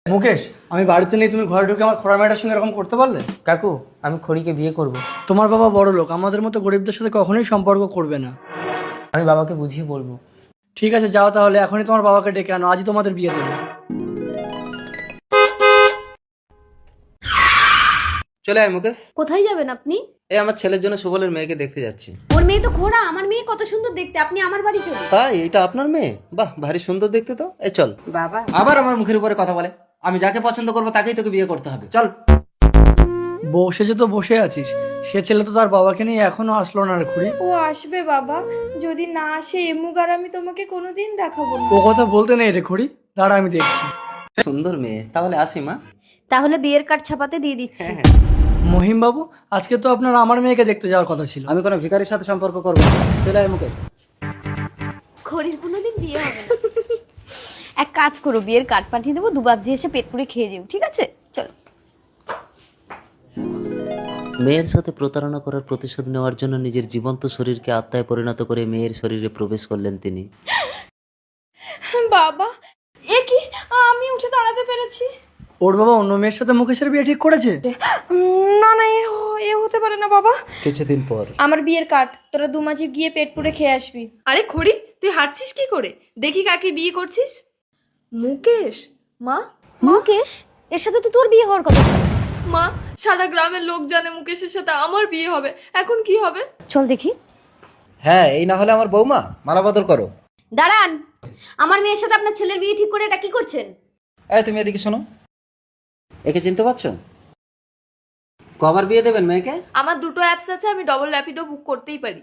মুকেশ, আমি বাড়িতে নেই, তুমি ঘরে ঢুকে আমার খোড়া মেয়েটার সঙ্গে এরকম করতে পারলে? কাকু, আমি খড়িকে বিয়ে করব। তোমার বাবা বড় লোক, আমাদের মতো গরিবদের সাথে কখনোই সম্পর্ক করবে না। আমি বাবাকে বুঝিয়ে বলবো। ঠিক আছে, যাও তাহলে, এখনই তোমার বাবাকে ডেকে আনো, আজই তোমাদের বিয়ে দেবো। চলে আয় মুকেশ। কোথায় যাবেন আপনি? এই আমার ছেলের জন্য সুবলের মেয়েকে দেখতে যাচ্ছি। ওর মেয়ে তো ঘোড়া, আমার মেয়ে কত সুন্দর দেখতে, আপনি আমার বাড়ি চলুন। তাই এটা আপনার মেয়ে? বাহ, ভারী সুন্দর দেখতে তো। এই চল। বাবা, আবার আমার মুখের উপরে কথা বলে। আমি যাকে পছন্দ করবো তাকেই তোকে বিয়ে করতে হবে, চল। বসে তো বসে আছিস, সে ছেলে তো তার বাবাকে নিয়ে এখনো আসলো না রে খুড়ি। ও আসবে বাবা, যদি না আসে এমুক আর আমি তোমাকে কোনোদিন দেখাবো না। ও কথা বলতে নেই রে খুড়ি, দাঁড়া আমি দেখছি। সুন্দর মেয়ে, তাহলে আসি মা। তাহলে বিয়ের কার্ড ছাপাতে দিয়ে দিচ্ছি। হ্যাঁ হ্যাঁ। মহিম বাবু, আজকে তো আপনার আমার মেয়েকে দেখতে যাওয়ার কথা ছিল। আমি কোনো ভিখারির সাথে সম্পর্ক করবো না। চলে আয় মুকেশ। খড়ির কোনোদিন বিয়ে হবে না। এক কাজ করো, বিয়ের কার্ড পাঠিয়ে দেবো, দুবার যে এসে পেট পুড়ে খেয়ে যাও, ঠিক আছে? চলো। মেয়ের সাথে প্রতারণা করার প্রতিশোধ নেওয়ার জন্য নিজের জীবন্ত শরীরকে আত্মায় পরিণত করে মেয়ের শরীরে প্রবেশ করলেন তিনি। বাবা, এ কি, আমি উঠে দাঁড়াতে পেরেছি? ওর বাবা অন্য মেয়ের সাথে মুকেশের বিয়ে ঠিক করেছে? না না, এ হতে পারে না বাবা। কিছুদিন পর। আমার বিয়ের কার্ড, তোরা দুমাঝি গিয়ে পেট পুড়ে খেয়ে আসবি। আরে খড়ি, তুই হাঁটছিস কি করে? দেখি কাকে বিয়ে করছিস। মুকেশ। মা, মুকেশ, এর সাথে তো তোর বিয়ে হওয়ার কথা ছিল। মা, সারা গ্রামের লোক জানে মুকেশের সাথে আমার বিয়ে হবে, এখন কি হবে? চল দেখি। হ্যাঁ, এই না হলে আমার বৌমা, মালা বদল করো। দাঁড়ান, আমার মেয়ের সাথে আপনার ছেলের বিয়ে ঠিক করে এটা কি করছেন? এই তুমি এদিকে শোনো। একে চিনতে পারছো? কবার বিয়ে দেবেন মেয়েকে? আমার দুটো অ্যাপস আছে, আমি ডবল র্যাপিডো বুক করতেই পারি।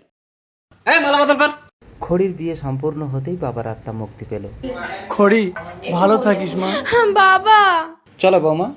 এই মালা বদল কর। খড়ির বিয়ে সম্পূর্ণ হতেই বাবার আত্মা মুক্তি পেল। খড়ি, ভালো থাকিস মা। বাবা, চলো বৌমা।